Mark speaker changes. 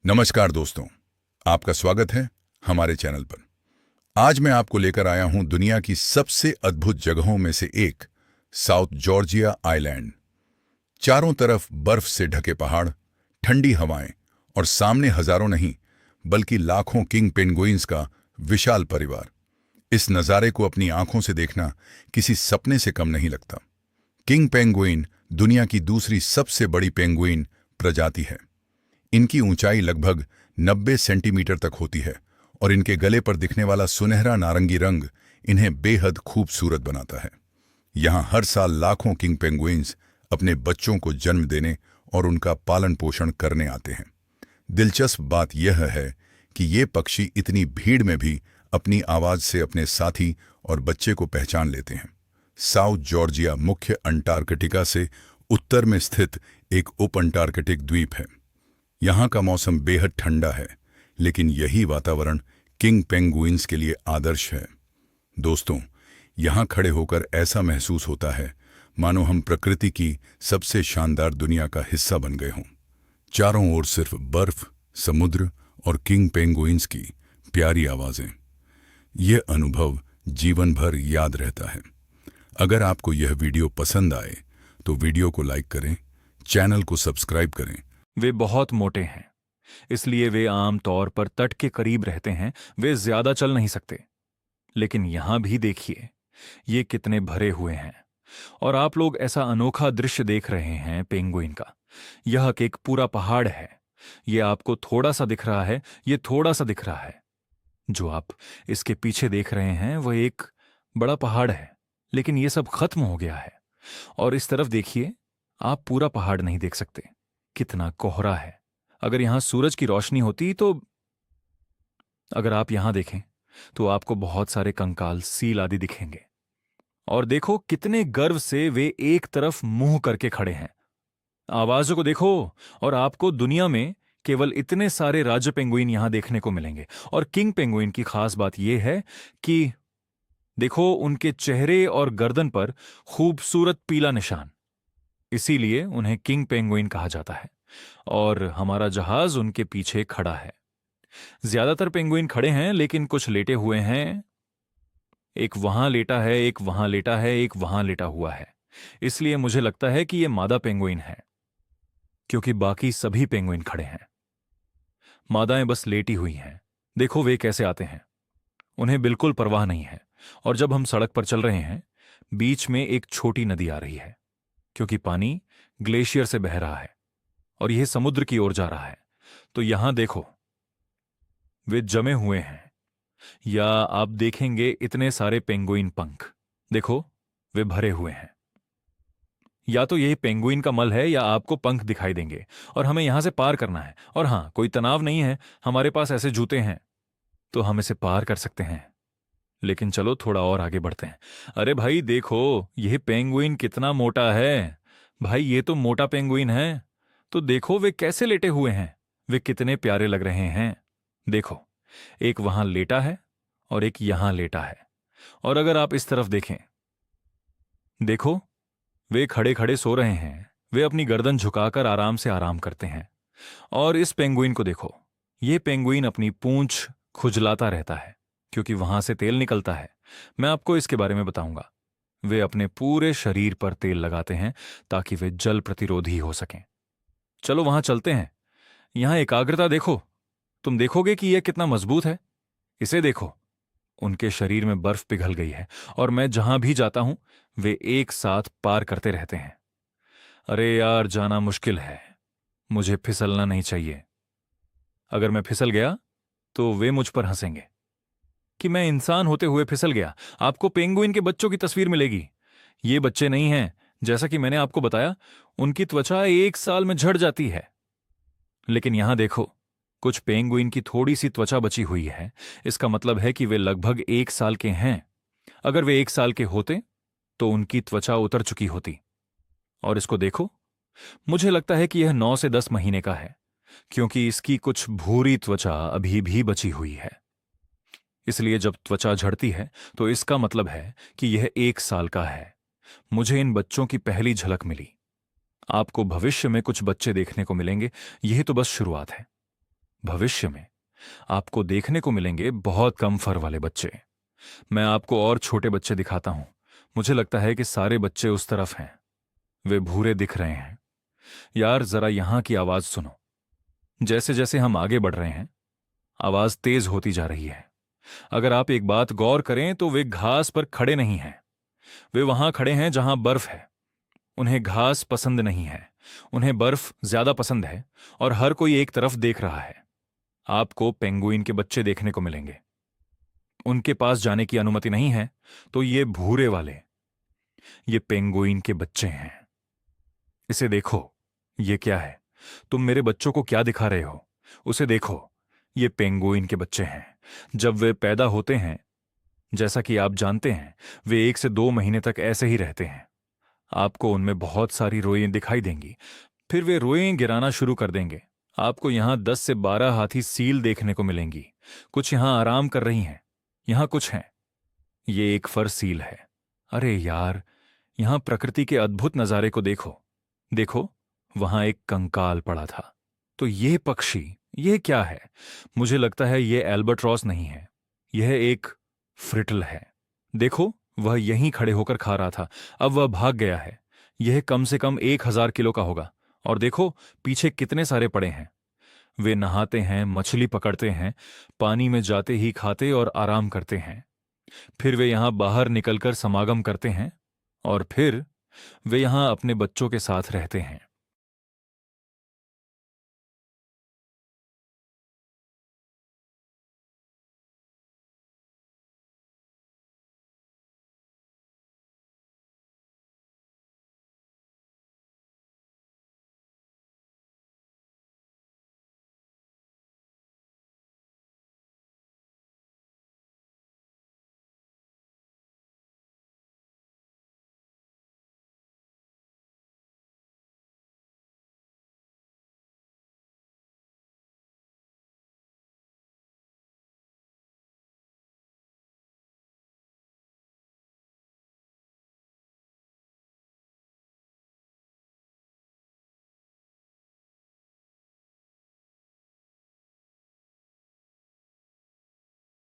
Speaker 1: नमस्कार दोस्तों, आपका स्वागत है हमारे चैनल पर। आज मैं आपको लेकर आया हूं दुनिया की सबसे अद्भुत जगहों में से एक, साउथ जॉर्जिया आइलैंड। चारों तरफ बर्फ से ढके पहाड़, ठंडी हवाएं और सामने हजारों नहीं बल्कि लाखों किंग पेंगुइन्स का विशाल परिवार। इस नज़ारे को अपनी आंखों से देखना किसी सपने से कम नहीं लगता। किंग पेंगुइन दुनिया की दूसरी सबसे बड़ी पेंगुइन प्रजाति है। इनकी ऊंचाई लगभग 90 सेंटीमीटर तक होती है और इनके गले पर दिखने वाला सुनहरा नारंगी रंग इन्हें बेहद खूबसूरत बनाता है। यहाँ हर साल लाखों किंग पेंगुइन्स अपने बच्चों को जन्म देने और उनका पालन पोषण करने आते हैं। दिलचस्प बात यह है कि ये पक्षी इतनी भीड़ में भी अपनी आवाज से अपने साथी और बच्चे को पहचान लेते हैं। साउथ जॉर्जिया मुख्य अंटार्कटिका से उत्तर में स्थित एक उप अंटार्कटिक द्वीप है। यहाँ का मौसम बेहद ठंडा है, लेकिन यही वातावरण किंग पेंगुइन्स के लिए आदर्श है। दोस्तों, यहाँ खड़े होकर ऐसा महसूस होता है मानो हम प्रकृति की सबसे शानदार दुनिया का हिस्सा बन गए हों। चारों ओर सिर्फ बर्फ, समुद्र और किंग पेंगुइन्स की प्यारी आवाजें। यह अनुभव जीवन भर याद रहता है। अगर आपको यह वीडियो पसंद आए तो वीडियो को लाइक करें, चैनल को सब्सक्राइब करें।
Speaker 2: वे बहुत मोटे हैं, इसलिए वे आम तौर पर तट के करीब रहते हैं। वे ज्यादा चल नहीं सकते। लेकिन यहां भी देखिए, ये कितने भरे हुए हैं। और आप लोग ऐसा अनोखा दृश्य देख रहे हैं पेंगुइन का। यह एक पूरा पहाड़ है। ये आपको थोड़ा सा दिख रहा है, ये थोड़ा सा दिख रहा है। जो आप इसके पीछे देख रहे हैं वह एक बड़ा पहाड़ है, लेकिन ये सब खत्म हो गया है। और इस तरफ देखिए, आप पूरा पहाड़ नहीं देख सकते। कितना कोहरा है। अगर यहां सूरज की रोशनी होती तो अगर आप यहां देखें तो आपको बहुत सारे कंकाल, सील आदि दिखेंगे। और देखो कितने गर्व से वे एक तरफ मुंह करके खड़े हैं। आवाजों को देखो, और आपको दुनिया में केवल इतने सारे राज्य पेंगुइन यहां देखने को मिलेंगे। और किंग पेंगुइन की खास बात यह है कि देखो उनके चेहरे और गर्दन पर खूबसूरत पीला निशान। इसीलिए उन्हें किंग पेंगुइन कहा जाता है। और हमारा जहाज उनके पीछे खड़ा है। ज्यादातर पेंगुइन खड़े हैं, लेकिन कुछ लेटे हुए हैं। एक वहां लेटा है, एक वहां लेटा है, एक वहां लेटा हुआ है। इसलिए मुझे लगता है कि यह मादा पेंगुइन है, क्योंकि बाकी सभी पेंगुइन खड़े हैं। मादाएं बस लेटी हुई हैं। देखो वे कैसे आते हैं। उन्हें बिल्कुल परवाह नहीं है। और जब हम सड़क पर चल रहे हैं, बीच में एक छोटी नदी आ रही है, क्योंकि पानी ग्लेशियर से बह रहा है और यह समुद्र की ओर जा रहा है। तो यहां देखो, वे जमे हुए हैं। या आप देखेंगे इतने सारे पेंगुइन पंख। देखो, वे भरे हुए हैं। या तो यह पेंगुइन का मल है, या आपको पंख दिखाई देंगे। और हमें यहां से पार करना है। और हां, कोई तनाव नहीं है, हमारे पास ऐसे जूते हैं तो हम इसे पार कर सकते हैं। लेकिन चलो थोड़ा और आगे बढ़ते हैं। अरे भाई देखो, यह पेंगुइन कितना मोटा है। भाई ये तो मोटा पेंगुइन है। तो देखो वे कैसे लेटे हुए हैं। वे कितने प्यारे लग रहे हैं। देखो, एक वहां लेटा है और एक यहां लेटा है। और अगर आप इस तरफ देखें, देखो वे खड़े खड़े सो रहे हैं। वे अपनी गर्दन झुकाकर आराम से आराम करते हैं। और इस पेंगुइन को देखो, यह पेंगुइन अपनी पूंछ खुजलाता रहता है, क्योंकि वहां से तेल निकलता है। मैं आपको इसके बारे में बताऊंगा। वे अपने पूरे शरीर पर तेल लगाते हैं ताकि वे जल प्रतिरोधी हो सकें। चलो वहां चलते हैं। यहां एकाग्रता देखो। तुम देखोगे कि यह कितना मजबूत है। इसे देखो, उनके शरीर में बर्फ पिघल गई है। और मैं जहां भी जाता हूं, वे एक साथ पार करते रहते हैं। अरे यार, जाना मुश्किल है। मुझे फिसलना नहीं चाहिए। अगर मैं फिसल गया तो वे मुझ पर हंसेंगे कि मैं इंसान होते हुए फिसल गया। आपको पेंगुइन के बच्चों की तस्वीर मिलेगी। ये बच्चे नहीं हैं। जैसा कि मैंने आपको बताया, उनकी त्वचा 1 साल में झड़ जाती है। लेकिन यहां देखो, कुछ पेंगुइन की थोड़ी सी त्वचा बची हुई है। इसका मतलब है कि वे लगभग 1 साल के हैं। अगर वे 1 साल के होते तो उनकी त्वचा उतर चुकी होती। और इसको देखो, मुझे लगता है कि यह 9 से 10 महीने का है, क्योंकि इसकी कुछ भूरी त्वचा अभी भी बची हुई है। इसलिए जब त्वचा झड़ती है तो इसका मतलब है कि यह 1 साल का है। मुझे इन बच्चों की पहली झलक मिली। आपको भविष्य में कुछ बच्चे देखने को मिलेंगे। यह तो बस शुरुआत है। भविष्य में आपको देखने को मिलेंगे बहुत कम फर वाले बच्चे। मैं आपको और छोटे बच्चे दिखाता हूं। मुझे लगता है कि सारे बच्चे उस तरफ हैं। वे भूरे दिख रहे हैं। यार, जरा यहां की आवाज सुनो। जैसे जैसे हम आगे बढ़ रहे हैं, आवाज तेज होती जा रही है। अगर आप एक बात गौर करें तो वे घास पर खड़े नहीं हैं। वे वहां खड़े हैं जहां बर्फ है। उन्हें घास पसंद नहीं है, उन्हें बर्फ ज्यादा पसंद है, और हर कोई एक तरफ देख रहा है। आपको पेंगुइन के बच्चे देखने को मिलेंगे। उनके पास जाने की अनुमति नहीं है, तो ये भूरे वाले, ये पेंगुइन के बच्चे हैं। इसे देखो, ये क्या है? तुम मेरे बच्चों को क्या दिखा रहे हो? उसे देखो, ये पेंगुइन के बच्चे हैं। जब वे पैदा होते हैं, जैसा कि आप जानते हैं, वे 1 से 2 महीने तक ऐसे ही रहते हैं। आपको उनमें बहुत सारी रोएं दिखाई देंगी। फिर वे रोएं गिराना शुरू कर देंगे। आपको यहां 10 से 12 हाथी सील देखने को मिलेंगी। कुछ यहां आराम कर रही हैं, यहां कुछ हैं। ये एक फर सील है। अरे यार, यहां प्रकृति के अद्भुत नजारे को देखो। देखो, वहां एक कंकाल पड़ा था। तो ये पक्षी, ये क्या है? मुझे लगता है ये एल्बाट्रॉस नहीं है, यह एक फ्रिटल है। देखो, वह यहीं खड़े होकर खा रहा था, अब वह भाग गया है। यह कम से कम 1000 किलो का होगा। और देखो, पीछे कितने सारे पड़े हैं। वे नहाते हैं, मछली पकड़ते हैं, पानी में जाते ही खाते और आराम करते हैं। फिर वे यहां बाहर निकलकर समागम करते हैं, और फिर वे यहां अपने बच्चों के साथ रहते हैं।